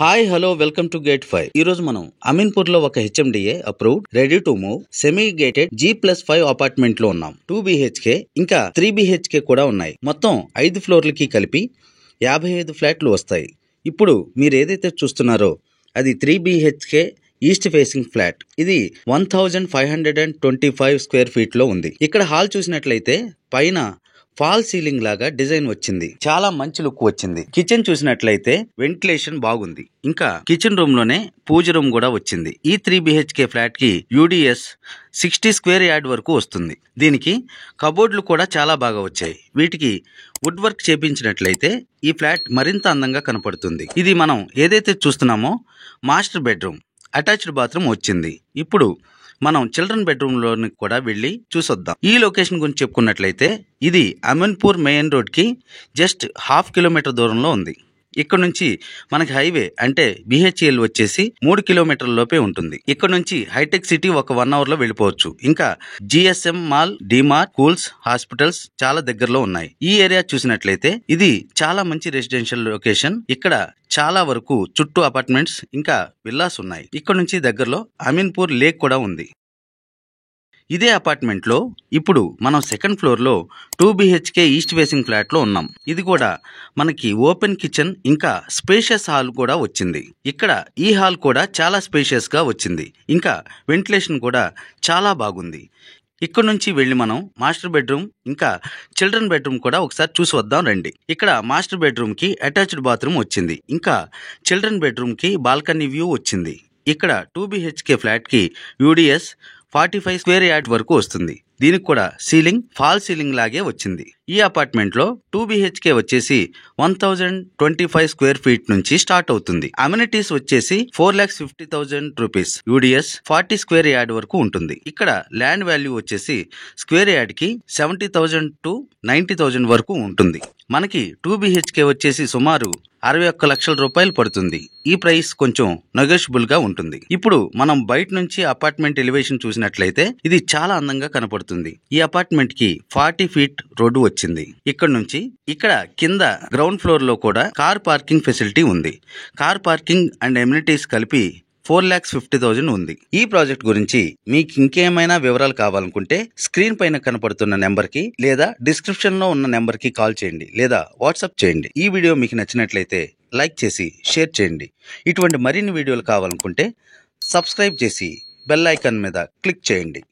Hi hello welcome to gate 5. ఈ రోజు మనం అమీన్పూర్ లో ఒక HMDA approved ready to move semi gated G+5 apartment లో ఉన్నాం. 2 BHK ఇంకా 3 BHK కూడా ఉన్నాయి. మొత్తం 5 ఫ్లోర్లకి కలిపి 55 ఫ్లాట్లు వస్తాయి. ఇప్పుడు మీరు ఏదైతే చూస్తున్నారో అది 3 BHK ఈస్ట్ ఫేసింగ్ ఫ్లాట్. ఇది 1525 స్క్వేర్ ఫీట్ లో ఉంది. ఇక్కడ హాల్ చూసినట్లయితే పైన ఫాల్ సీలింగ్ లాగా డిజైన్ వచ్చింది. చాలా మంచి లుక్ వచ్చింది. కిచెన్ చూసినట్లయితే వెంటిలేషన్ బాగుంది. ఇంకా కిచెన్ రూమ్ లోనే పూజ రూమ్ కూడా వచ్చింది. ఈ 3 BHK ఫ్లాట్ కి UDS 60 స్క్వేర్ యార్డ్ వరకు వస్తుంది. దీనికి కబోర్డ్లు కూడా చాలా బాగా వచ్చాయి. వీటికి వుడ్ వర్క్ చేపించినట్లయితే ఈ ఫ్లాట్ మరింత అందంగా కనపడుతుంది. ఇది మనం ఏదైతే చూస్తున్నామో మాస్టర్ బెడ్రూమ్, అటాచ్డ్ బాత్రూమ్ వచ్చింది. ఇప్పుడు మనం చిల్డ్రన్ బెడ్రూమ్ లోని కూడా వెళ్ళి చూసొద్దాం. ఈ లొకేషన్ గురించి చెప్పుకున్నట్లయితే ఇది అమీన్పూర్ మెయిన్ రోడ్ కి జస్ట్ 1/2 కిలోమీటర్ దూరంలో ఉంది. ఇక్కడ నుంచి మనకి హైవే అంటే BHEL వచ్చేసి 3 కిలోమీటర్ల లోపే ఉంటుంది. ఇక్కడ నుంచి హైటెక్ సిటీ ఒక 1 అవర్ లో వెళ్ళిపోవచ్చు. ఇంకా GSM mall, DMart, schools, hospitals చాలా దగ్గరలో ఉన్నాయి. ఈ ఏరియా చూసినట్లయితే ఇది చాలా మంచి రెసిడెన్షియల్ లొకేషన్. ఇక్కడ చాలా వరకు చుట్టూ అపార్ట్మెంట్స్ ఇంకా విల్లాస్ ఉన్నాయి. ఇక్కడ నుంచి దగ్గరలో అమీన్పూర్ లేక్ కూడా ఉంది. ఇదే అపార్ట్మెంట్ లో ఇప్పుడు మనం సెకండ్ ఫ్లోర్ లో 2 BHK ఈస్ట్ ఫేసింగ్ ఫ్లాట్ లో ఉన్నాం. ఇది కూడా మనకి ఓపెన్ కిచెన్ ఇంకా స్పేషియస్ హాల్ కూడా వచ్చింది. ఇక్కడ ఈ హాల్ కూడా చాలా స్పేషియస్ గా వచ్చింది. ఇంకా వెంటిలేషన్ కూడా చాలా బాగుంది. ఇక్కడ నుంచి వెళ్ళి మనం మాస్టర్ బెడ్రూమ్ ఇంకా చిల్డ్రన్ బెడ్రూమ్ కూడా ఒకసారి చూసి వద్దాం రండి. ఇక్కడ మాస్టర్ బెడ్రూమ్ కి అటాచ్డ్ బాత్రూమ్ వచ్చింది. ఇంకా చిల్డ్రన్ బెడ్రూమ్ కి బాల్కనీ వ్యూ వచ్చింది. ఇక్కడ 2 BHK ఫ్లాట్ కి UDS 45 స్క్వేర్ యార్డ్ వరకు వస్తుంది. దీనికి కూడా సీలింగ్ ఫాల్ సీలింగ్ లాగే వచ్చింది. ఈ అపార్ట్మెంట్ లో 2 BHK వచ్చేసి 1025 స్క్వేర్ ఫీట్ నుంచి స్టార్ట్ అవుతుంది. అమ్యూనిటీస్ వచ్చేసి 4,50,000 రూపీస్. UDS 40 స్క్వేర్ యార్డ్ వరకు ఉంటుంది. ఇక్కడ ల్యాండ్ వాల్యూ వచ్చేసి స్క్వేర్ యార్డ్ కి 70,000 to 90,000 వరకు ఉంటుంది. మనకి 2 BHK వచ్చేసి సుమారు 61 లక్షల రూపాయలు పడుతుంది. ఈ ప్రైస్ కొంచెం నెగోషియబుల్ గా ఉంటుంది. ఇప్పుడు మనం బయట నుంచి అపార్ట్మెంట్ ఎలివేషన్ చూసినట్లయితే ఇది చాలా అందంగా కనపడుతుంది. ఈ అపార్ట్మెంట్ కి 40 ఫీట్ రోడ్డు వచ్చింది. ఇక్కడ కింద గ్రౌండ్ ఫ్లోర్ లో కూడా కార్ పార్కింగ్ ఫెసిలిటీ ఉంది. కార్ పార్కింగ్ అండ్ ఎమ్యూనిటీస్ కలిపి 4,50,000 ఉంది. ఈ ప్రాజెక్ట్ గురించి మీకు ఇంకేమైనా వివరాలు కావాలనుకుంటే స్క్రీన్ పైన కనపడుతున్న నెంబర్ కి లేదా డిస్క్రిప్షన్ లో ఉన్న నెంబర్ కి కాల్ చేయండి లేదా వాట్సాప్ చేయండి. ఈ వీడియో మీకు నచ్చినట్లయితే లైక్ చేసి షేర్ చేయండి. ఇటువంటి మరిన్ని వీడియోలు కావాలనుకుంటే సబ్స్క్రైబ్ చేసి బెల్ ఐకాన్ మీద క్లిక్ చేయండి.